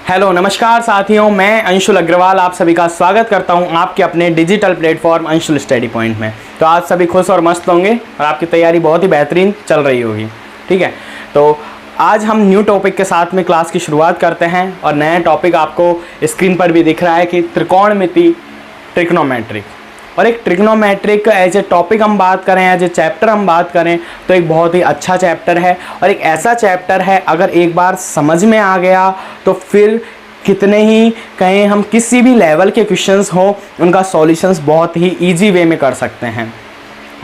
Hello नमस्कार साथियों, मैं अंशुल अग्रवाल आप सभी का स्वागत करता हूं आपके अपने digital platform Anshul study point में। तो आज सभी खुश और मस्त होंगे और आपकी तैयारी बहुत ही बेहतरीन चल रही होगी। ठीक है, तो आज हम न्यू टॉपिक के साथ में क्लास की शुरुआत करते हैं और नया टॉपिक आपको स्क्रीन पर भी दिख रहा है कि त्रिकोणमिति, ट्रिग्नोमेट्रिक। और एक ट्रिग्नोमेट्रिक एज ए टॉपिक हम बात करें, एज ए चैप्टर हम बात करें तो एक बहुत ही अच्छा चैप्टर है और एक ऐसा चैप्टर है अगर एक बार समझ में आ गया तो फिर कितने ही कहें हम किसी भी लेवल के क्वेश्चंस हो उनका सॉल्यूशंस बहुत ही इजी वे में कर सकते हैं।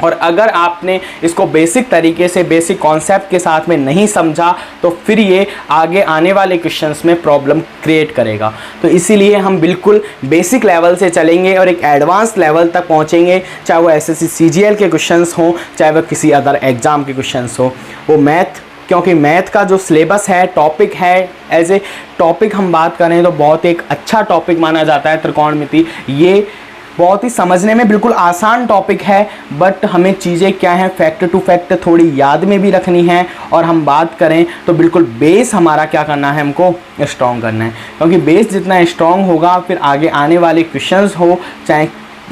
और अगर आपने इसको बेसिक तरीके से बेसिक कॉन्सेप्ट के साथ में नहीं समझा तो फिर ये आगे आने वाले क्वेश्चंस में प्रॉब्लम क्रिएट करेगा। तो इसीलिए हम बिल्कुल बेसिक लेवल से चलेंगे और एक एडवांस लेवल तक पहुंचेंगे, चाहे वो एसएससी सीजीएल के क्वेश्चंस हो, चाहे वो किसी अदर एग्ज़ाम के क्वेश्चंस हो। वो मैथ, क्योंकि मैथ का जो सिलेबस है, टॉपिक है, एज ए टॉपिक हम बात करें तो बहुत एक अच्छा टॉपिक माना जाता है त्रिकोणमिति। ये बहुत ही समझने में बिल्कुल आसान टॉपिक है, बट हमें चीज़ें क्या हैं फैक्ट टू फैक्ट थोड़ी याद में भी रखनी है। और हम बात करें तो बिल्कुल बेस हमारा क्या करना है, हमको स्ट्रॉन्ग करना है, क्योंकि बेस जितना स्ट्रॉन्ग होगा फिर आगे आने वाले क्वेश्चंस हो, चाहे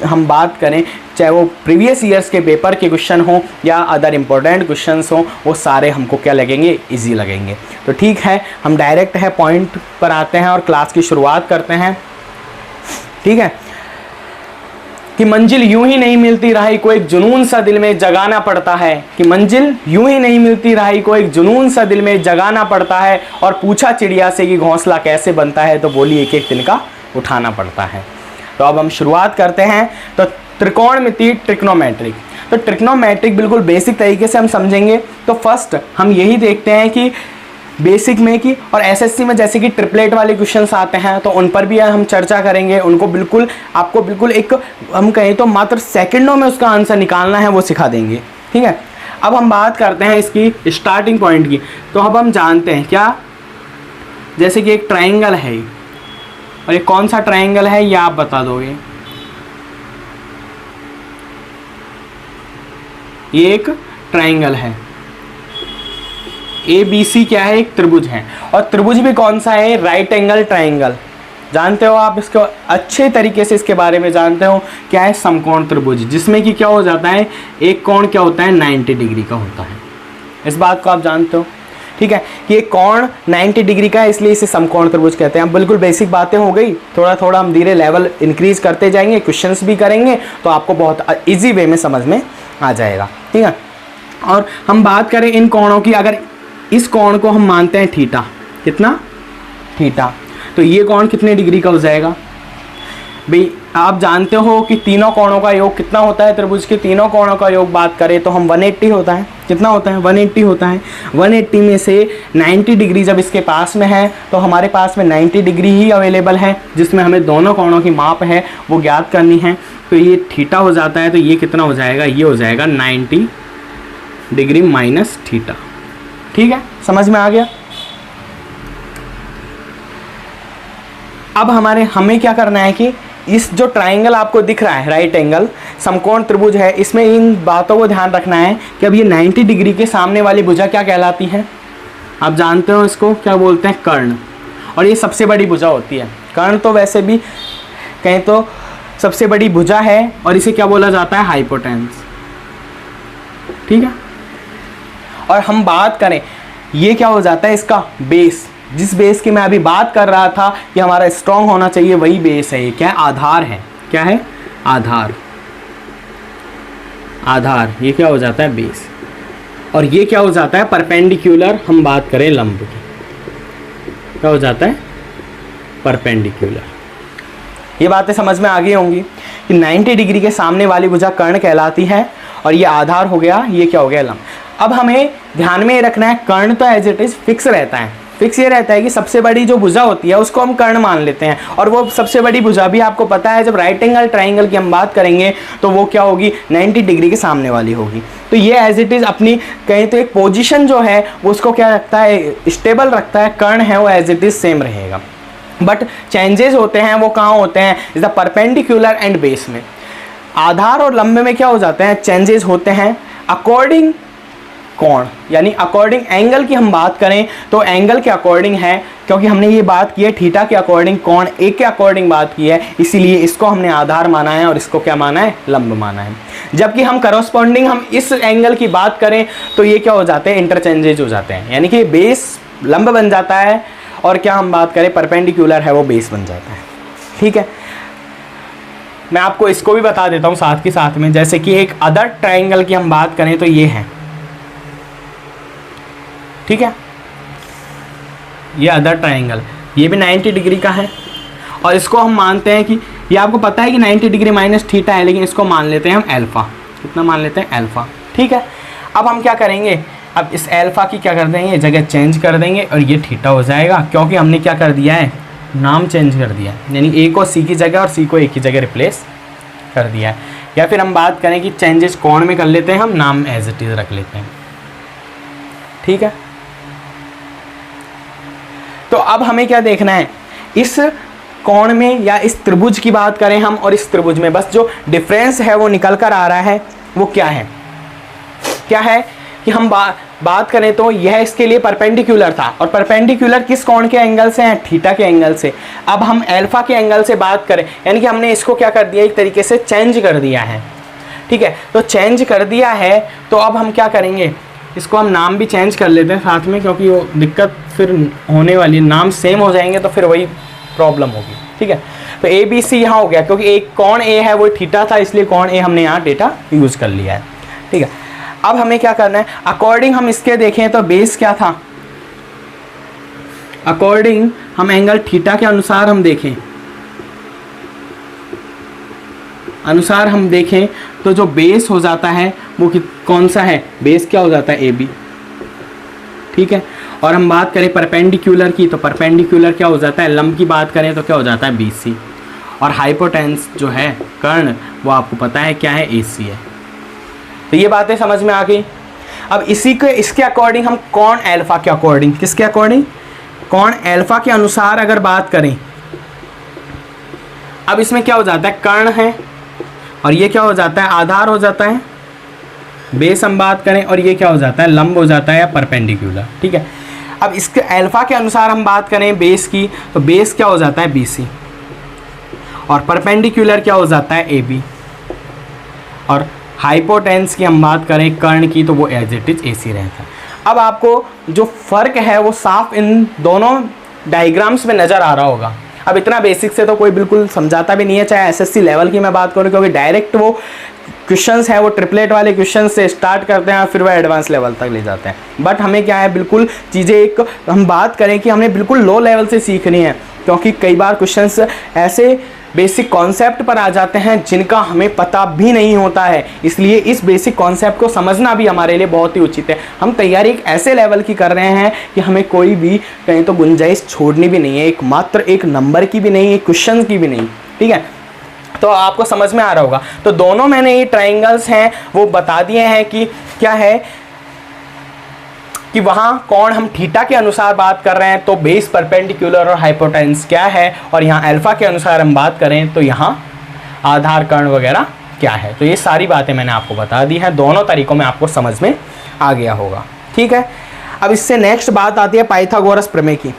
हम बात करें चाहे वो प्रीवियस ईयर्स के पेपर के क्वेश्चन हो या अदर इम्पोर्टेंट क्वेश्चंस हो, वो सारे हमको क्या लगेंगे, इजी लगेंगे। तो ठीक है, हम डायरेक्ट है पॉइंट पर आते हैं और क्लास की शुरुआत करते हैं। ठीक है, कि मंजिल यूं ही नहीं मिलती राही को एक जुनून सा दिल में जगाना पड़ता है, कि मंजिल यूं ही नहीं मिलती राही को एक जुनून सा दिल में जगाना पड़ता है। और पूछा चिड़िया से कि घोंसला कैसे बनता है, तो बोली एक एक दिन का उठाना पड़ता है। तो अब हम शुरुआत करते हैं। तो त्रिकोणमिति, ट्रिग्नोमेट्रिक। तो ट्रिग्नोमेट्रिक बिल्कुल बेसिक तरीके से हम समझेंगे। तो फर्स्ट हम यही देखते हैं कि बेसिक में कि और एसएससी में जैसे कि ट्रिपलेट वाले क्वेश्चंस आते हैं तो उन पर भी हम चर्चा करेंगे। उनको बिल्कुल आपको बिल्कुल एक हम कहें तो मात्र सेकंडों में उसका आंसर निकालना है, वो सिखा देंगे। ठीक है, अब हम बात करते हैं इसकी स्टार्टिंग पॉइंट की। तो अब हम जानते हैं क्या, जैसे कि एक ट्राइंगल है और ये कौन सा ट्राइंगल है ये आप बता दोगे। ये एक ट्राइंगल है, ABC क्या है, एक त्रिभुज है। और त्रिभुज भी कौन सा है, राइट एंगल ट्राइंगल। जानते हो आप इसको अच्छे तरीके से, इसके बारे में जानते हो क्या है, समकोण त्रिभुज, जिसमें कि क्या हो जाता है, एक कोण क्या होता है 90 डिग्री का होता है। इस बात को आप जानते हो। ठीक है, कि एक कोण 90 डिग्री का है इसलिए इसे समकोण त्रिभुज कहते हैं। अब बिल्कुल बेसिक बातें हो गई, थोड़ा थोड़ा हम धीरे लेवल इंक्रीज करते जाएंगे, क्वेश्चंस भी करेंगे तो आपको बहुत ईजी वे में समझ में आ जाएगा। ठीक है, और हम बात करें इन कोणों की, अगर इस कोण को हम मानते हैं थीटा, कितना थीटा, तो ये कोण कितने डिग्री का हो जाएगा भाई। आप जानते हो कि तीनों कोणों का योग कितना होता है, त्रिभुज के तीनों कोणों का योग बात करें तो हम 180 होता है। कितना होता है, 180 होता है। 180 में से 90 डिग्री जब इसके पास में है तो हमारे पास में 90 डिग्री ही अवेलेबल है, जिसमें हमें दोनों कोणों की माप है वो ज्ञात करनी है। तो ये थीटा हो जाता है, तो ये कितना हो जाएगा, ये हो जाएगा 90 डिग्री माइनस थीटा। ठीक है, समझ में आ गया। अब हमें क्या करना है कि इस जो ट्राइंगल आपको दिख रहा है, राइट एंगल समकोण त्रिभुज है, इसमें इन बातों को ध्यान रखना है कि अब ये 90 डिग्री के सामने वाली भुजा क्या कहलाती है, आप जानते हो इसको क्या बोलते हैं, कर्ण। और ये सबसे बड़ी भुजा होती है। कर्ण तो वैसे भी कहें तो सबसे बड़ी भुजा है और इसे क्या बोला जाता है, हाइपोटेन्यूस। ठीक है, और हम बात करें ये क्या हो जाता है, इसका बेस, जिस बेस की मैं अभी बात कर रहा था कि हमारा स्ट्रॉन्ग होना चाहिए, वही बेस है। ये क्या है, आधार है। क्या है, आधार। आधार ये क्या हो जाता है, बेस। और ये क्या हो जाता है, परपेंडिकुलर। हम बात करें लंब की, क्या हो जाता है, परपेंडिकुलर। ये बातें समझ में आ गई होंगी कि 90 डिग्री के सामने वाली भुजा कर्ण कहलाती है और ये आधार हो गया, ये क्या हो गया, लंब। अब हमें ध्यान में रखना है, कर्ण तो एज इट इज फिक्स रहता है। फिक्स ये रहता है कि सबसे बड़ी जो भुजा होती है उसको हम कर्ण मान लेते हैं, और वो सबसे बड़ी भुजा भी आपको पता है जब राइट एंगल ट्राइंगल की हम बात करेंगे तो वो क्या होगी, 90 डिग्री के सामने वाली होगी। तो ये एज इट इज अपनी कहीं तो एक पोजीशन जो है वो उसको क्या रखता है, स्टेबल रखता है। कर्ण है वो एज इट इज सेम रहेगा, बट चेंजेस होते हैं वो कहाँ होते हैं, is the perpendicular and base में। आधार और लंब में क्या हो जाते हैं, चेंजेस होते हैं अकॉर्डिंग कोण, यानी अकॉर्डिंग एंगल की हम बात करें तो एंगल के अकॉर्डिंग है, क्योंकि हमने ये बात की है थीटा के अकॉर्डिंग, कोण ए के अकॉर्डिंग बात की है, इसीलिए इसको हमने आधार माना है और इसको क्या माना है, लंब माना है। जबकि हम करस्पॉन्डिंग हम इस एंगल की बात करें तो ये क्या हो जाते हैं, इंटरचेंजेज हो जाते हैं, यानी कि बेस लंब बन जाता है और क्या हम बात करें परपेंडिकुलर है वो बेस बन जाता है। ठीक है, मैं आपको इसको भी बता देता हूँ साथ के साथ में, जैसे कि एक अदर ट्राइंगल की हम बात करें तो ये है, ठीक है, ये अदर ट्राइंगल, ये भी 90 डिग्री का है और इसको हम मानते हैं कि ये आपको पता है कि 90 डिग्री माइनस थीटा है, लेकिन इसको मान लेते हैं हम अल्फा, कितना मान लेते हैं, अल्फा। ठीक है, अब हम क्या करेंगे, अब इस अल्फा की क्या कर देंगे, जगह चेंज कर देंगे और ये थीटा हो जाएगा, क्योंकि हमने क्या कर दिया है, नाम चेंज कर दिया है, यानी ए को सी की जगह और सी को ए की जगह रिप्लेस कर दिया है। या फिर हम बात करें कि चेंजेस कोण में कर लेते हैं, हम नाम एज इट इज रख लेते हैं। ठीक है, तो अब हमें क्या देखना है, इस कोण में या इस त्रिभुज की बात करें हम और इस त्रिभुज में बस जो डिफरेंस है वो निकल कर आ रहा है, वो क्या है, क्या है कि हम बात करें तो यह इसके लिए परपेंडिकुलर था और परपेंडिकुलर किस कोण के एंगल से है, थीटा के एंगल से। अब हम अल्फा के एंगल से बात करें, यानी कि हमने इसको क्या कर दिया, एक तरीके से चेंज कर दिया है। ठीक है, तो चेंज कर दिया है तो अब हम क्या करेंगे, इसको हम नाम भी चेंज कर लेते हैं साथ में, क्योंकि वो दिक्कत फिर होने वाली, नाम सेम हो जाएंगे तो फिर वही प्रॉब्लम होगी। ठीक है, तो ए बी सी यहाँ हो गया, क्योंकि एक कोण ए है वो थीटा था, इसलिए कोण ए हमने यहाँ डेटा यूज कर लिया है। ठीक है, अब हमें क्या करना है, अकॉर्डिंग हम इसके देखें तो बेस क्या था, अकॉर्डिंग हम एंगल थीटा के अनुसार हम देखें, अनुसार हम देखें तो जो बेस हो जाता है वो कौन सा है, बेस क्या हो जाता है, ए बी। ठीक है, और हम बात करें परपेंडिकुलर की तो परपेंडिकुलर क्या हो जाता है, लंब की बात करें तो क्या हो जाता है, बी सी, और हाइपोटेन्स जो है कर्ण वो आपको पता है क्या है, ए सी है। तो ये बातें समझ में आ गई। अब इसी के इसके अकॉर्डिंग हम कोण अल्फा के अकॉर्डिंग, किसके अकॉर्डिंग, कोण अल्फा के अनुसार अगर बात करें, अब इसमें क्या हो जाता है, कर्ण है और ये क्या हो जाता है, आधार हो जाता है, बेस हम बात करें और ये क्या हो जाता है, लंब हो जाता है या परपेंडिकुलर। ठीक है, अब इसके अल्फा के अनुसार हम बात करें बेस की तो बेस क्या हो जाता है, बी सी, और परपेंडिकुलर क्या हो जाता है, ए बी, और हाइपोटेन्स की हम बात करें कर्ण की तो वो एज इट इज ए सी रहता है। अब आपको जो फर्क है वो साफ इन दोनों डायग्राम्स में नज़र आ रहा होगा। अब इतना बेसिक से तो कोई बिल्कुल समझाता भी नहीं है, चाहे एसएससी लेवल की मैं बात करूँ, क्योंकि डायरेक्ट वो क्वेश्चंस हैं वो ट्रिपलेट वाले क्वेश्चन से स्टार्ट करते हैं और फिर वो एडवांस लेवल तक ले जाते हैं। बट हमें क्या है, बिल्कुल चीज़ें एक हम बात करें कि हमने बिल्कुल लो लेवल से सीखनी है, क्योंकि कई बार क्वेश्चंस ऐसे बेसिक कॉन्सेप्ट पर आ जाते हैं जिनका हमें पता भी नहीं होता है, इसलिए इस बेसिक कॉन्सेप्ट को समझना भी हमारे लिए बहुत ही उचित है। हम तैयारी एक ऐसे लेवल की कर रहे हैं कि हमें कोई भी कहीं तो गुंजाइश छोड़नी भी नहीं है, एक मात्र एक नंबर की भी नहीं, एक क्वेश्चन की भी नहीं। ठीक है, तो आपको समझ में आ रहा होगा। तो दोनों मैंने ये ट्राइंगल्स हैं वो बता दिए हैं कि क्या है कि वहाँ कोण हम थीटा के अनुसार बात कर रहे हैं तो बेस परपेंडिकुलर और हाइपोटेन्स क्या है, और यहाँ अल्फा के अनुसार हम बात करें तो यहाँ आधार कर्ण वगैरह क्या है। तो ये सारी बातें मैंने आपको बता दी हैं, दोनों तरीकों में आपको समझ में आ गया होगा। ठीक है, अब इससे नेक्स्ट बात आती है पाइथागोरस प्रमेय की।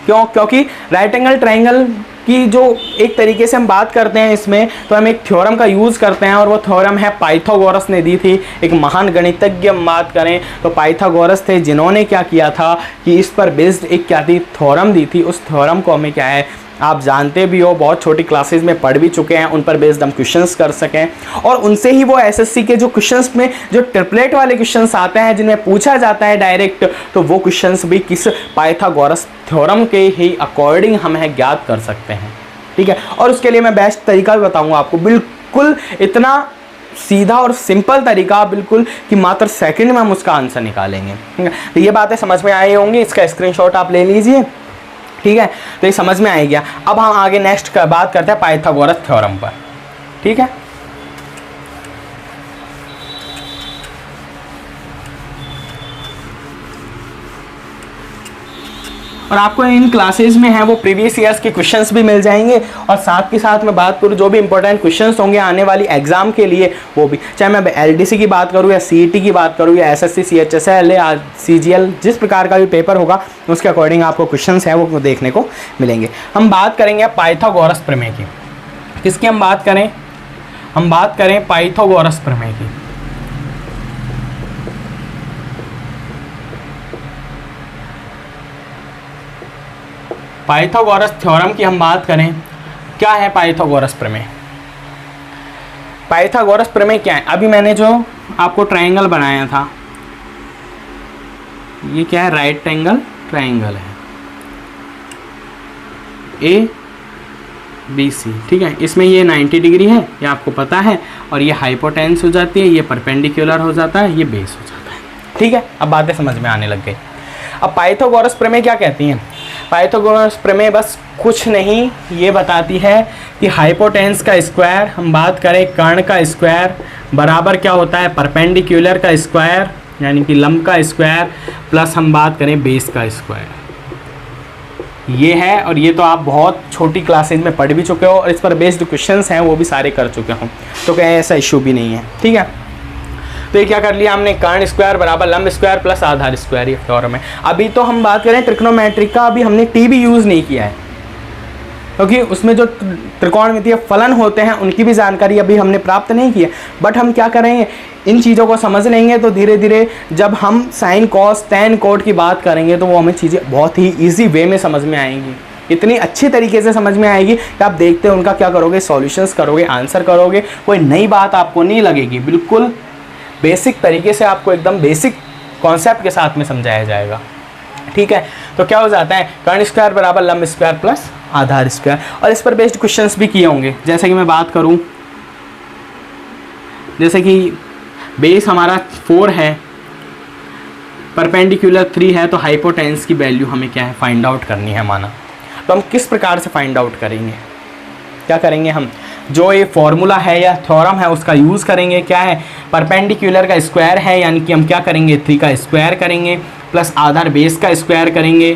क्योंकि राइट एंगल ट्राइंगल की जो एक तरीके से हम बात करते हैं इसमें, तो हम एक थ्योरम का यूज़ करते हैं और वो थ्योरम है पाइथागोरस ने दी थी, एक महान गणितज्ञ हम बात करें तो पाइथागोरस थे जिन्होंने क्या किया था कि इस पर बेस्ड एक क्या थी, थ्योरम दी थी। उस थ्योरम को हमें क्या है, आप जानते भी हो, बहुत छोटी क्लासेस में पढ़ भी चुके हैं, उन पर बेस्ड हम क्वेश्चंस कर सकें और उनसे ही वो एसएससी के जो क्वेश्चंस में जो ट्रिपलेट वाले क्वेश्चंस आते हैं जिनमें पूछा जाता है डायरेक्ट, तो वो क्वेश्चंस भी किस पाइथागोरस थ्योरम के ही अकॉर्डिंग हम है ज्ञात कर सकते हैं। ठीक है, और उसके लिए मैं बेस्ट तरीका भी बताऊँगा आपको, बिल्कुल इतना सीधा और सिंपल तरीका बिल्कुल कि मात्र सेकंड में हम उसका आंसर निकालेंगे। ठीक है, तो ये बातें समझ में आई होंगी, इसका स्क्रीनशॉट आप ले लीजिए। ठीक है, तो ये समझ में आ गया। अब हम आगे नेक्स्ट बात करते हैं पाइथागोरस थ्योरम पर। ठीक है, और और आपको इन क्लासेस में है वो प्रीवियस ईयर्स के क्वेश्चंस भी मिल जाएंगे, और साथ के साथ मैं बात करूँ जो भी इंपॉर्टेंट क्वेश्चंस होंगे आने वाली एग्जाम के लिए, वो भी चाहे मैं LDC की बात करूँ या CET की बात करूँ या SSC CHSL या CGL, जिस प्रकार का भी पेपर होगा उसके अकॉर्डिंग आपको क्वेश्चंस हैं वो देखने को मिलेंगे। हम बात करेंगे पाइथागोरस प्रमेय की। किसकी हम बात करें? हम बात करें पाइथागोरस प्रमेय की। पाइथागोरस थ्योरम की हम बात करें, क्या है पाइथागोरस प्रमेय? पाइथागोरस प्रमेय क्या है? अभी मैंने जो आपको ट्रायंगल बनाया था, ये क्या है? राइट एंगल ट्रायंगल है ABC, ठीक है। इसमें ये 90 डिग्री है, ये आपको पता है, और ये हाइपोटेन्स हो जाती है, ये परपेंडिकुलर हो जाता है, ये बेस हो जाता है, ठीक है। अब बातें समझ में आने लग गई। अब पाइथागोरस प्रमेय क्या कहती हैं? पाइथागोरस प्रमेय बस कुछ नहीं, ये बताती है कि हाइपोटेन्स का स्क्वायर, हम बात करें कर्ण का स्क्वायर, बराबर क्या होता है? परपेंडिकुलर का स्क्वायर यानी कि लंब का स्क्वायर, प्लस हम बात करें बेस का स्क्वायर। ये है, और ये तो आप बहुत छोटी क्लासेज में पढ़ भी चुके हो, और इस पर बेस्ड क्वेश्चंस हैं वो भी सारे कर चुके हो, तो क्या ऐसा इशू भी नहीं है, ठीक है। तो ये क्या कर लिया हमने? कर्ण स्क्वायर बराबर लंब स्क्वायर प्लस आधार स्क्वायर, ये थ्योरम है। अभी तो हम बात करें ट्रिग्नोमेट्रिक का, अभी हमने टी भी यूज़ नहीं किया है, क्योंकि उसमें जो त्रिकोणमितीय फलन होते हैं उनकी भी जानकारी अभी हमने प्राप्त नहीं की है। बट हम क्या करेंगे, इन चीज़ों को समझ लेंगे तो धीरे धीरे जब हम साइन कॉस टैन कोट की बात करेंगे तो वो हमें चीज़ें बहुत ही ईजी वे में समझ में आएंगी, इतनी अच्छी तरीके से समझ में आएगी कि आप देखते उनका क्या करोगे, सॉल्यूशंस करोगे, आंसर करोगे, कोई नई बात आपको नहीं लगेगी, बिल्कुल बेसिक तरीके से आपको एकदम बेसिक कॉन्सेप्ट के साथ में समझाया जाएगा, ठीक है। तो क्या हो जाता है? कर्ण स्क्वायर बराबर लंब स्क्वायर प्लस आधार स्क्वायर, और इस पर बेस्ड क्वेश्चंस भी किए होंगे। जैसे कि मैं बात करूं, जैसे कि बेस हमारा 4 है, परपेंडिकुलर 3 है, तो हाइपोटेन्स की वैल्यू हमें क्या है? फाइंड आउट करनी है माना। तो हम किस प्रकार से फाइंड आउट करेंगे? क्या करेंगे हम? जो ये फॉर्मूला है या थ्योरम है उसका यूज़ करेंगे। क्या है? परपेंडिकुलर का स्क्वायर है, यानी कि हम क्या करेंगे? 3 का स्क्वायर करेंगे प्लस आधार बेस का स्क्वायर करेंगे,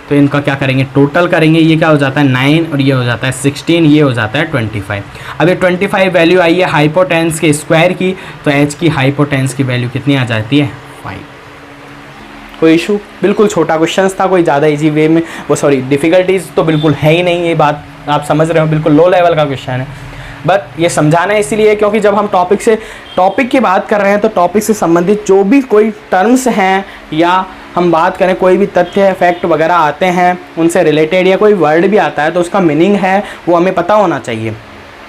तो इनका क्या करेंगे? टोटल करेंगे। ये क्या हो जाता है? 9, और ये हो जाता है 16, ये हो जाता है 25। अब ये 25 वैल्यू आई है हाइपोटेन्स के स्क्वायर की, तो एच की हाइपोटेन्स की वैल्यू कितनी आ जाती है? 5। कोई इशू? बिल्कुल छोटा क्वेश्चन था, कोई ज़्यादा इजी वे में वो सॉरी डिफ़िकल्टीज तो बिल्कुल है ही नहीं, ये बात आप समझ रहे हो, बिल्कुल लो लेवल का क्वेश्चन है। बट ये समझाना है इसीलिए क्योंकि जब हम टॉपिक की बात कर रहे हैं तो टॉपिक से संबंधित जो भी कोई टर्म्स हैं या हम बात करें कोई भी तथ्य फैक्ट वगैरह आते हैं उनसे रिलेटेड, या कोई वर्ड भी आता है तो उसका मीनिंग है वो हमें पता होना चाहिए।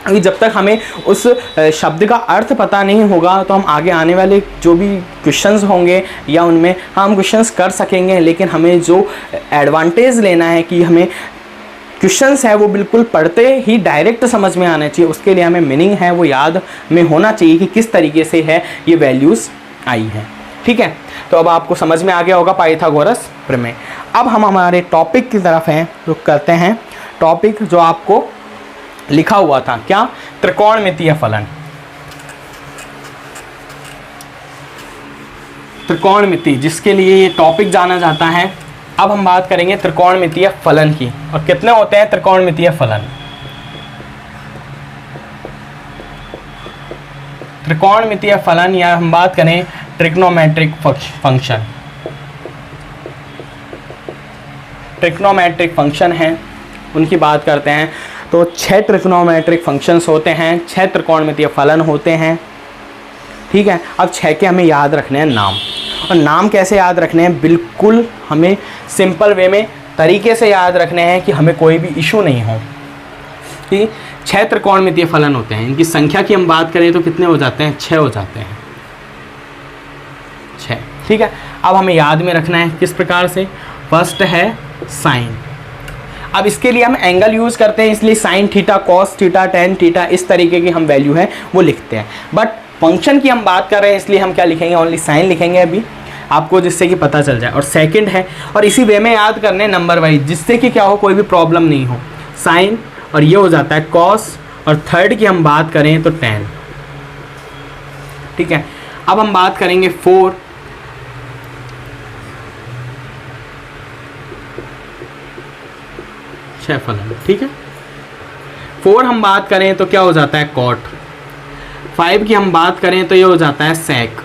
अभी जब तक हमें उस शब्द का अर्थ पता नहीं होगा तो हम आगे आने वाले जो भी क्वेश्चंस होंगे या उनमें हम क्वेश्चंस कर सकेंगे, लेकिन हमें जो एडवांटेज लेना है कि हमें क्वेश्चंस है वो बिल्कुल पढ़ते ही डायरेक्ट समझ में आना चाहिए, उसके लिए हमें मीनिंग है वो याद में होना चाहिए कि किस तरीके से है ये वैल्यूज़ आई हैं, ठीक है। तो अब आपको समझ में आ गया होगा पाइथागोरस प्रमेय। अब हम हमारे टॉपिक की तरफ हैं, रुक करते हैं। टॉपिक जो आपको लिखा हुआ था क्या? त्रिकोणमितीय फलन। त्रिकोणमिति जिसके लिए ये टॉपिक जाना जाता है। अब हम बात करेंगे त्रिकोणमितीय फलन की, और कितने होते हैं त्रिकोणमितीय फलन? त्रिकोणमितीय फलन या हम बात करें ट्रिग्नोमेट्रिक फंक्शन, ट्रिग्नोमेट्रिक फंक्शन हैं उनकी बात करते हैं। तो 6 ट्रिग्नोमेट्रिक फंक्शंस होते हैं, 6 त्रिकोणमितीय फलन होते हैं, ठीक है। अब 6 के हमें याद रखने हैं नाम, और नाम कैसे याद रखने हैं? बिल्कुल हमें सिंपल वे में तरीके से याद रखने हैं कि हमें कोई भी इशू नहीं हो। कि 6 त्रिकोणमितीय फलन होते हैं, इनकी संख्या की हम बात करें तो कितने हो जाते हैं? 6 हो जाते हैं, 6, ठीक है। अब हमें याद में रखना है किस प्रकार से? फर्स्ट है साइन। अब इसके लिए हम एंगल यूज़ करते हैं, इसलिए sine theta, cos theta, tan theta, इस तरीके की हम वैल्यू है वो लिखते हैं। बट फंक्शन की हम बात कर रहे हैं इसलिए हम क्या लिखेंगे? ओनली साइन लिखेंगे अभी आपको, जिससे कि पता चल जाए। और सेकंड है, और इसी वे में याद करने नंबर वाइज, जिससे कि क्या हो, कोई भी प्रॉब्लम नहीं हो। साइन और ये हो जाता है कॉस, और थर्ड की हम बात करें तो टेन, ठीक है। अब हम बात करेंगे 4, 6 फलन, ठीक है। 4 हम बात करें तो क्या हो जाता है कॉट, 5 की हम बात करें तो ये हो जाता है सेक,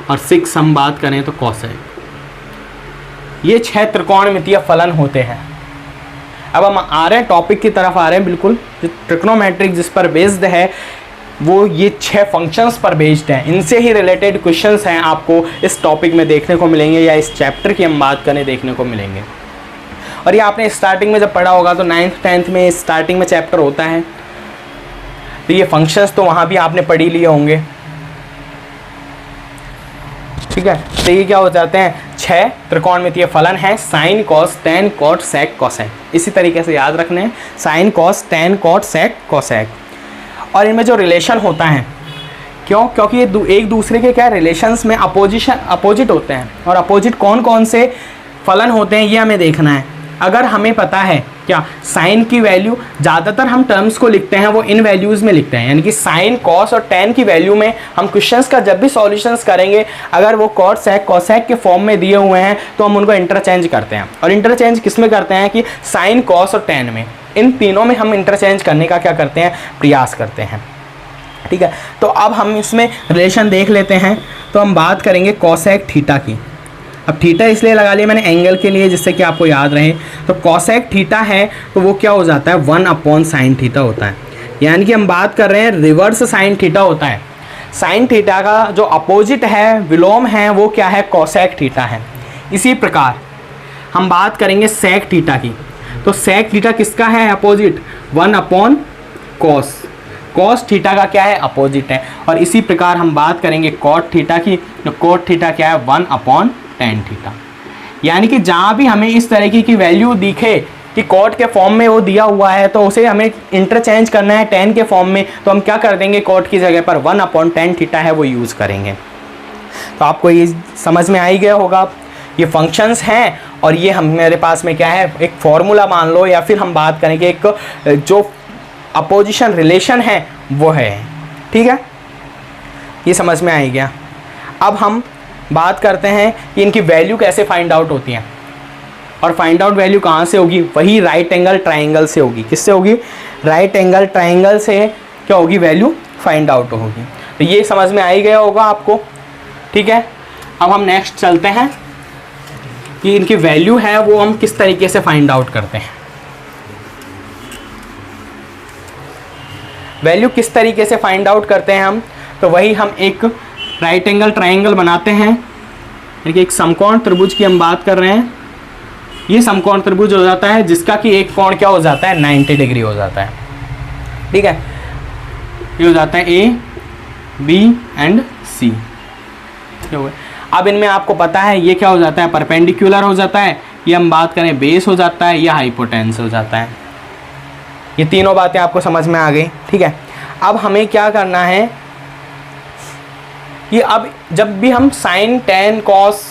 और 6 हम बात करें तो कॉसेक। ये 6 त्रिकोणमितीय फलन होते हैं। अब हम आ रहे हैं टॉपिक की तरफ आ रहे हैं, बिल्कुल जो ट्रिग्नोमेट्रिक जिस पर बेस्ड है वो ये 6 फंक्शंस पर बेस्ड है। इनसे ही रिलेटेड क्वेश्चंस हैं आपको इस टॉपिक में देखने को मिलेंगे, या इस चैप्टर की हम बात करें देखने को मिलेंगे। और ये आपने स्टार्टिंग में जब पढ़ा होगा तो 9th 10th में स्टार्टिंग में चैप्टर होता है, तो ये फंक्शंस तो वहाँ भी आपने पढ़ ही लिए होंगे, ठीक है। तो ये क्या हो जाते हैं 6 त्रिकोणमितीय फलन हैं, sine cos tan cot sec cosec. इसी तरीके से याद रखने हैं, sine cos tan cot sec cosec. और इनमें जो रिलेशन होता है, क्योंकि ये एक दूसरे के क्या रिलेशंस में अपोजिट होते हैं, और अपोजिट कौन कौन से फलन होते हैं ये हमें देखना है। अगर हमें पता है क्या साइन की वैल्यू, ज़्यादातर हम टर्म्स को लिखते हैं वो इन वैल्यूज़ में लिखते हैं, यानी कि साइन कॉस और टेन की वैल्यू में हम क्वेश्चंस का जब भी सॉल्यूशंस करेंगे अगर वो कॉट सेक कॉसेक के फॉर्म में दिए हुए हैं तो हम उनको इंटरचेंज करते हैं। और इंटरचेंज किस में करते हैं कि साइन कॉस और टेन में, इन तीनों में हम इंटरचेंज करने का क्या करते हैं, प्रयास करते हैं, ठीक है। तो अब हम इसमें रिलेशन देख लेते हैं। तो हम बात करेंगे कॉसेक थीटा की। अब थीटा इसलिए लगा लिया मैंने एंगल के लिए जिससे कि आपको याद रहे। तो कॉसेक थीटा है तो वो क्या हो जाता है 1/sin थीटा होता है, यानी कि हम बात कर रहे हैं रिवर्स साइन थीटा होता है। साइन थीटा का जो अपोजिट है, विलोम है, वो क्या है कॉसेक थीटा है। इसी प्रकार हम बात करेंगे सेक थीटा की। तो सेक थीटा किसका है अपोजिट, 1/cos। कॉस थीटा का क्या है अपोजिट है। और इसी प्रकार हम बात करेंगे कॉट थीटा की। तो कॉट थीटा क्या है 1/tan थीटा। यानी कि जहाँ भी हमें इस तरह की वैल्यू दिखे कि कॉट के फॉर्म में वो दिया हुआ है तो उसे हमें इंटरचेंज करना है टेन के फॉर्म में, तो हम क्या कर देंगे कॉट की जगह पर 1/tan थीटा है वो यूज़ करेंगे। तो आपको ये समझ में आ ही गया होगा, ये फंक्शंस हैं और ये हम मेरे पास में क्या है एक फॉर्मूला मान लो, या फिर हम बात करेंगे एक जो अपोजिशन रिलेशन है वो है, ठीक है। ये समझ में आ ही गया। अब हम बात करते हैं कि इनकी वैल्यू कैसे फाइंड आउट होती हैं, और फाइंड आउट वैल्यू कहाँ से होगी, वही राइट एंगल ट्राइंगल से होगी। किससे होगी, राइट एंगल ट्राइंगल से क्या होगी वैल्यू फाइंड आउट होगी। तो ये समझ में आ ही गया होगा आपको, ठीक है। अब हम नेक्स्ट चलते हैं कि इनकी वैल्यू है वो हम किस तरीके से फाइंड आउट करते हैं। वैल्यू किस तरीके से फाइंड आउट करते हैं हम, तो वही हम एक राइट एंगल ट्राइंगल बनाते हैं, यानी कि एक समकोण त्रिभुज की हम बात कर रहे हैं। ये समकोण त्रिभुज हो जाता है जिसका कि एक कोण क्या हो जाता है 90 डिग्री हो जाता है, ठीक है। ये हो जाता है ए बी एंड सी। अब इनमें आपको पता है ये क्या हो जाता है परपेंडिकुलर हो जाता है, ये हम बात करें बेस हो जाता है, या हाइपोटेन्यूस हो जाता है। ये तीनों बातें आपको समझ में आ गई, ठीक है। अब हमें क्या करना है कि अब जब भी हम साइन टेन कॉस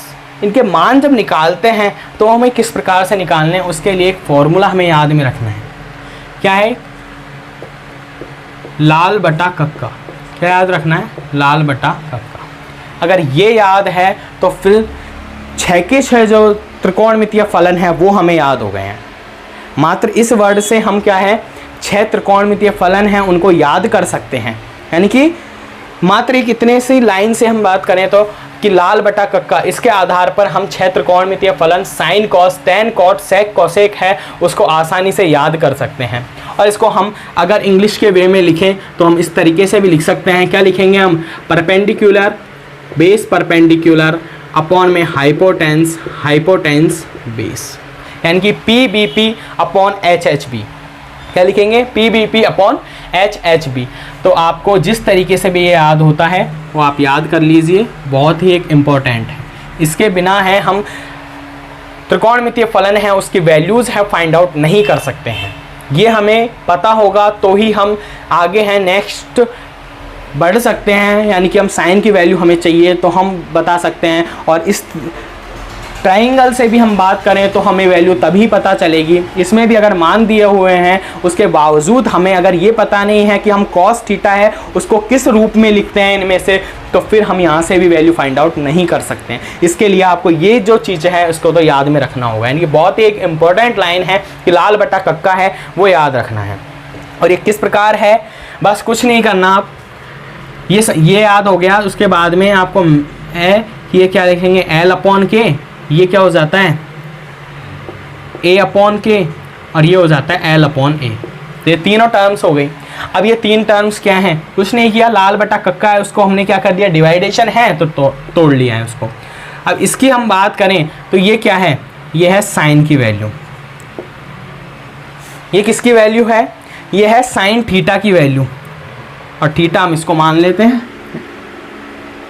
इनके मान जब निकालते हैं तो हमें किस प्रकार से निकालने हैं, उसके लिए एक फॉर्मूला हमें याद में रखना है। क्या है, लाल बटा कक्का। क्या याद रखना है, लाल बटा कक्का। अगर ये याद है तो फिर 6 के 6 जो त्रिकोणमितीय फलन है वो हमें याद हो गए हैं। मात्र इस वर्ड से हम क्या है 6 त्रिकोणमितीय फलन हैं उनको याद कर सकते हैं। यानी कि मात्र एक इतने सी लाइन से हम बात करें तो कि लाल बटा कक्का, इसके आधार पर हम 6 त्रिकोणमितीय फलन sine cos tan cot sec cosec है उसको आसानी से याद कर सकते हैं। और इसको हम अगर इंग्लिश के वे में लिखें तो हम इस तरीके से भी लिख सकते हैं। क्या लिखेंगे हम, परपेंडिकुलर बेस परपेंडिकुलर अपॉन में हाइपोटेंस हाइपोटेंस बेस, यानी कि P B P upon H H B. क्या लिखेंगे, P B P upon H H B. तो आपको जिस तरीके से भी ये याद होता है वो आप याद कर लीजिए, बहुत ही एक इम्पॉर्टेंट है। इसके बिना है हम त्रिकोणमितीय फलन है उसकी वैल्यूज़ है फाइंड आउट नहीं कर सकते हैं। ये हमें पता होगा तो ही हम आगे हैं नेक्स्ट बढ़ सकते हैं। यानी कि हम साइन की वैल्यू हमें चाहिए तो हम बता सकते हैं, और इस ट्राइंगल से भी हम बात करें तो हमें वैल्यू तभी पता चलेगी, इसमें भी अगर मान दिए हुए हैं उसके बावजूद हमें अगर ये पता नहीं है कि हम कॉस थीटा है उसको किस रूप में लिखते हैं इनमें से, तो फिर हम यहाँ से भी वैल्यू फाइंड आउट नहीं कर सकते हैं। इसके लिए आपको ये जो चीज़ है उसको तो याद में रखना होगा, यानी कि बहुत ही एक इंपॉर्टेंट लाइन है कि लाल बटा कक्का है वो याद रखना है। और ये किस प्रकार है, बस कुछ नहीं करना, आप ये याद हो गया। उसके बाद में आपको है ये क्या लिखेंगे, एल अपॉन के, ये क्या हो जाता है ए अपॉन के, और ये हो जाता है एल अपॉन ए। तो ये तीनों टर्म्स हो गई। अब ये तीन टर्म्स क्या हैं, कुछ नहीं किया, लाल बटा कक्का है उसको हमने क्या कर दिया, डिवाइडेशन है तो तोड़ लिया है उसको। अब इसकी हम बात करें तो ये क्या है, ये है साइन की वैल्यू। ये किसकी वैल्यू है, ये है साइन थीटा की वैल्यू, और थीटा हम इसको मान लेते हैं।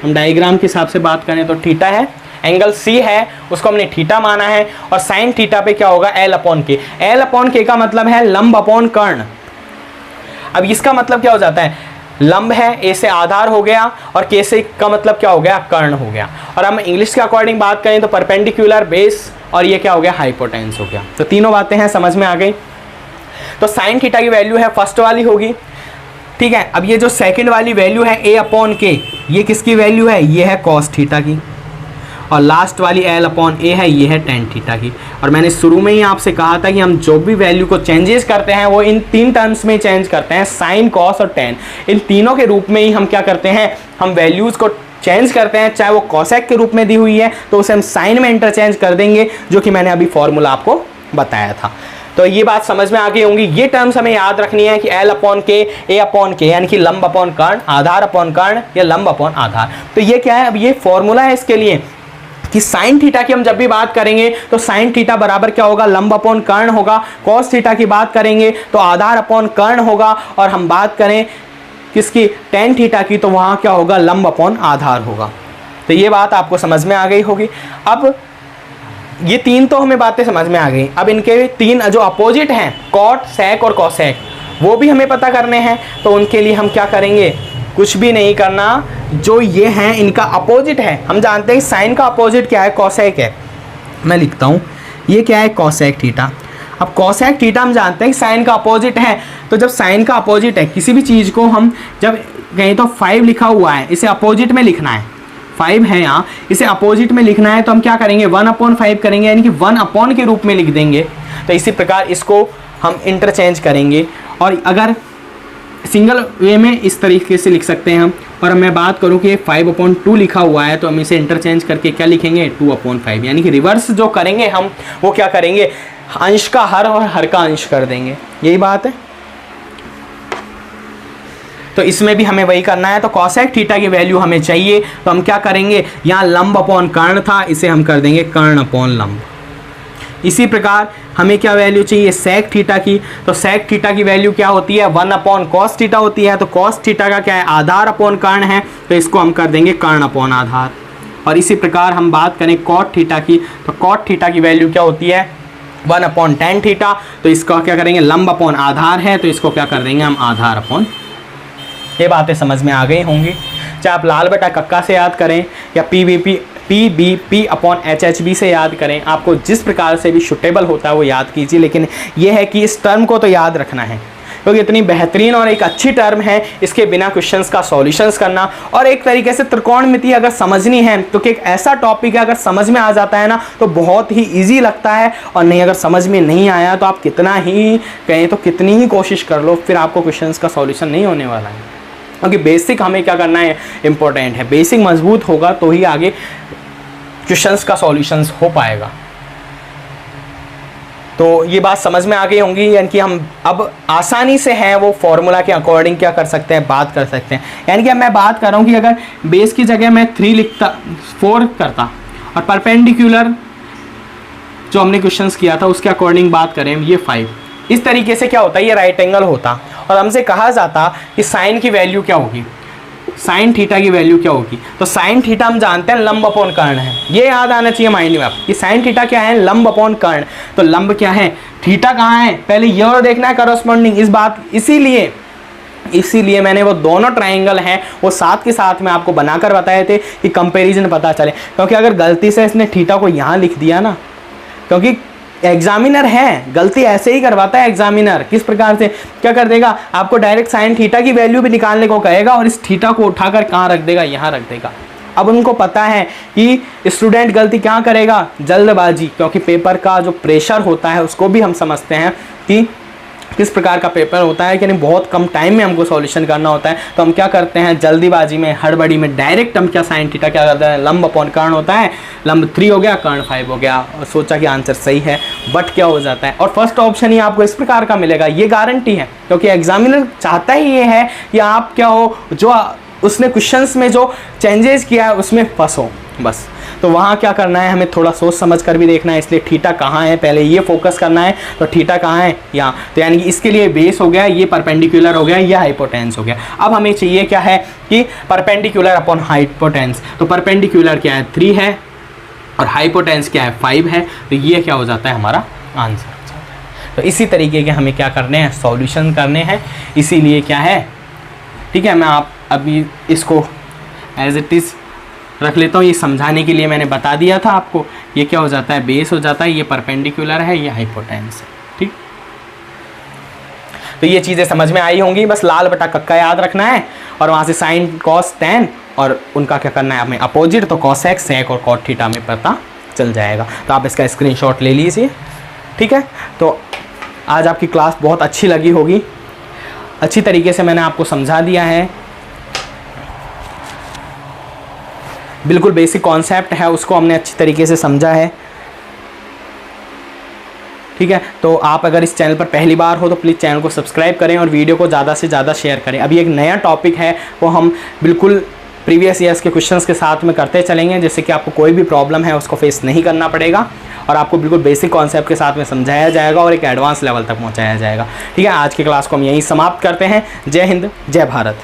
हम डायग्राम के हिसाब से बात करें तो थीटा है, एंगल सी है उसको हमने थीटा माना है, और साइन थीटा पे क्या होगा, एल अपॉन के। एल अपॉन के का मतलब है लंब अपॉन कर्ण। अब इसका मतलब क्या हो जाता है, लंब है, ए से आधार हो गया, और के से का मतलब क्या हो गया, कर्ण हो गया। और हम इंग्लिश के अकॉर्डिंग बात करें तो परपेंडिकुलर, बेस, और ये क्या हो गया, हाइपोटेन्स हो गया। तो तीनों बातें हैं, समझ में आ गई। तो साइन थीटा की वैल्यू है फर्स्ट वाली होगी, ठीक है। अब ये जो सेकंड वाली वैल्यू है ए अपॉन के, ये किसकी वैल्यू है, ये है कॉस थीटा की, और लास्ट वाली एल अपॉन ए है, ये है टेन थीटा की। और मैंने शुरू में ही आपसे कहा था कि हम जो भी वैल्यू को चेंजेस करते हैं वो इन तीन टर्म्स में चेंज करते हैं, साइन, कॉस और टेन। इन तीनों के रूप में ही हम क्या करते हैं, हम वैल्यूज़ को चेंज करते हैं। चाहे वो कॉसेक के रूप में दी हुई है तो उसे हम साइन में इंटरचेंज कर देंगे, जो कि मैंने अभी फॉर्मूला आपको बताया था। तो ये बात समझ में आ गई होंगी। ये टर्म्स हमें याद रखनी है कि एल अपॉन के, ए अपॉन के, यानी कि लंब अपॉन कर्ण, आधार अपॉन कर्ण, या लंब अपॉन आधार। तो ये क्या है, अब ये फॉर्मूला है इसके लिए कि साइन थीटा की हम जब भी बात करेंगे तो साइन थीटा बराबर क्या होगा, लंब अपॉन कर्ण होगा। कॉस थीटा की बात करेंगे तो आधार अपॉन कर्ण होगा, और हम बात करें किसकी, टेन थीटा की, तो वहाँ क्या होगा, लंब अपॉन आधार होगा। तो ये बात आपको समझ में आ गई होगी। अब ये तीन तो हमें बातें समझ में आ गई। अब इनके तीन जो अपोजिट हैं, कॉट, सेक और कॉसेक, वो भी हमें पता करने हैं। तो उनके लिए हम क्या करेंगे, कुछ भी नहीं करना, जो ये हैं इनका अपोजिट है। हम जानते हैं साइन का अपोजिट क्या है, कॉसेक है। मैं लिखता हूँ, ये क्या है, कॉसेक थीटा। अब कॉसेक थीटा हम जानते हैं साइन का अपोजिट है, तो जब साइन का अपोजिट है किसी भी चीज़ को, हम जब कहें तो 5 लिखा हुआ है, इसे अपोजिट में लिखना है, 5 है यहाँ, इसे अपोजिट में लिखना है, तो हम क्या करेंगे, 1/5 करेंगे, यानी कि 1 अपॉन के रूप में लिख देंगे। तो इसी प्रकार इसको हम इंटरचेंज करेंगे, और अगर सिंगल वे में इस तरीके से लिख सकते हैं हम। और मैं बात करूं कि 5/2 लिखा हुआ है, तो हम इसे इंटरचेंज करके क्या लिखेंगे, 2/5, यानी कि रिवर्स जो करेंगे हम, वो क्या करेंगे, अंश का हर और हर का अंश कर देंगे। यही बात है। तो इसमें भी हमें वही करना है। तो कॉसेक थीटा की वैल्यू हमें चाहिए, तो हम क्या करेंगे, यहाँ लंब अपॉन कर्ण था, इसे हम कर देंगे कर्ण अपॉन लंब। इसी प्रकार हमें क्या वैल्यू चाहिए, सेक थीटा की। तो सेक थीटा की वैल्यू क्या होती है, 1/cos थीटा होती है। तो cos थीटा का क्या है, आधार अपॉन कर्ण है, तो इसको हम कर देंगे कर्ण अपॉन आधार। और इसी प्रकार हम बात करें cot थीटा की, तो cot थीटा की वैल्यू क्या होती है, 1/tan थीटा। तो इसका क्या करेंगे, लंब अपॉन आधार है, तो इसको क्या कर देंगे हम, आधार अपॉन। ये बातें समझ में आ गई होंगी। चाहे आप लाल बटा कक्का से याद करें या PBP/HHB से याद करें, आपको जिस प्रकार से भी सुटेबल होता है वो याद कीजिए। लेकिन ये है कि इस टर्म को तो याद रखना है, क्योंकि इतनी बेहतरीन और एक अच्छी टर्म है, इसके बिना क्वेश्चंस का सॉल्यूशंस करना। और एक तरीके से त्रिकोणमिति अगर समझनी है तो कि एक ऐसा टॉपिक है, अगर समझ में आ जाता है ना तो बहुत ही ईजी लगता है, और नहीं अगर समझ में नहीं आया तो आप कितना ही कहें तो कितनी ही कोशिश कर लो, फिर आपको क्वेश्चंस का सॉल्यूशन नहीं होने वाला है। क्योंकि बेसिक हमें क्या करना है, इम्पोर्टेंट है। बेसिक मजबूत होगा तो ही आगे क्वेश्चंस का सॉल्यूशंस हो पाएगा। तो ये बात समझ में आ गई होंगी, यानी कि हम अब आसानी से है वो फॉर्मूला के अकॉर्डिंग क्या कर सकते हैं, बात कर सकते हैं। यानी कि अब मैं बात कर रहा हूँ कि अगर बेस की जगह मैं 3 लिखता, 4 करता, और परपेंडिकुलर जो हमने क्वेश्चंस किया था उसके अकॉर्डिंग बात करें ये 5, इस तरीके से क्या होता है, ये राइट एंगल होता, और हमसे कहा जाता कि साइन की वैल्यू क्या होगी, साइन थीटा की वैल्यू क्या होगी। तो साइन थीटा हम जानते हैं लंब अपॉन कर्ण है, ये याद आना चाहिए माइंड में आप कि साइन थीटा क्या है, लंब अपॉन कर्ण। तो लंब क्या है, थीटा कहाँ है, पहले ये और देखना है करस्पॉन्डिंग। इस बात इसीलिए इसीलिए मैंने वो दोनों ट्राइंगल हैं वो साथ के साथ में आपको बनाकर बताए थे कि कंपैरिजन पता चले। क्योंकि अगर गलती से इसने थीटा को यहाँ लिख दिया ना, क्योंकि एग्जामिनर है, गलती ऐसे ही करवाता है एग्जामिनर। किस प्रकार से, क्या कर देगा, आपको डायरेक्ट साइन थीटा की वैल्यू भी निकालने को कहेगा और इस थीटा को उठाकर कहाँ रख देगा, यहाँ रख देगा। अब उनको पता है कि स्टूडेंट गलती क्या करेगा, जल्दबाजी, क्योंकि पेपर का जो प्रेशर होता है उसको भी हम समझते हैं कि किस प्रकार का पेपर होता है कि नहीं, बहुत कम टाइम में हमको सॉल्यूशन करना होता है। तो हम क्या करते हैं, जल्दीबाजी में, हड़बड़ी में डायरेक्ट हम क्या साइन थीटा क्या करते हैं, लंब अपॉन कर्ण होता है, लंब 3 हो गया, कर्ण 5 हो गया, और सोचा कि आंसर सही है, बट क्या हो जाता है। और फर्स्ट ऑप्शन ही आपको इस प्रकार का मिलेगा, ये गारंटी है, क्योंकि एग्जामिनर चाहता ही ये है कि आप क्या हो, जो उसने क्वेश्चंस में जो चेंजेस किया है उसमें फंसो बस। तो वहाँ क्या करना है, हमें थोड़ा सोच समझ कर भी देखना है, इसलिए थीटा कहाँ है पहले ये फोकस करना है। तो थीटा कहाँ है, यहाँ, तो यानी कि इसके लिए बेस हो गया, ये परपेंडिकुलर हो गया, ये हाइपोटेंस हो गया। अब हमें चाहिए क्या है कि परपेंडिकुलर अपॉन हाइपोटेंस। तो परपेंडिकुलर क्या है, 3 है, और हाइपोटेंस क्या है, 5 है। तो ये क्या हो जाता है, हमारा आंसर। तो इसी तरीके के हमें क्या करने हैं, सॉल्यूशन करने हैं। इसीलिए क्या है, ठीक है, मैं आप अभी इसको एज इट इज़ रख लेता हूँ, ये समझाने के लिए मैंने बता दिया था आपको। ये क्या हो जाता है, बेस हो जाता है, ये परपेंडिकुलर है, ये हाइपोटेंस है, ठीक। तो ये चीज़ें समझ में आई होंगी, बस लाल बटा कक्का याद रखना है, और वहाँ से साइन कॉस टैन, और उनका क्या करना है हमें अपोजिट, तो कॉस एक्स, सेक और कॉट थीटा में पता चल जाएगा। तो आप इसका स्क्रीनशॉट ले लीजिए, ठीक है। तो आज आपकी क्लास बहुत अच्छी लगी होगी, अच्छी तरीके से मैंने आपको समझा दिया है, बिल्कुल बेसिक कॉन्सेप्ट है उसको हमने अच्छी तरीके से समझा है, ठीक है। तो आप अगर इस चैनल पर पहली बार हो तो प्लीज़ चैनल को सब्सक्राइब करें और वीडियो को ज़्यादा से ज़्यादा शेयर करें। अभी एक नया टॉपिक है, वो हम बिल्कुल प्रीवियस ईयर्स के क्वेश्चंस के साथ में करते चलेंगे, जिससे कि आपको कोई भी प्रॉब्लम है उसको फेस नहीं करना पड़ेगा, और आपको बिल्कुल बेसिक कॉन्सेप्ट के साथ में समझाया जाएगा और एक एडवांस लेवल तक पहुँचाया जाएगा, ठीक है। आज की क्लास को हम यहीं समाप्त करते हैं। जय हिंद, जय भारत।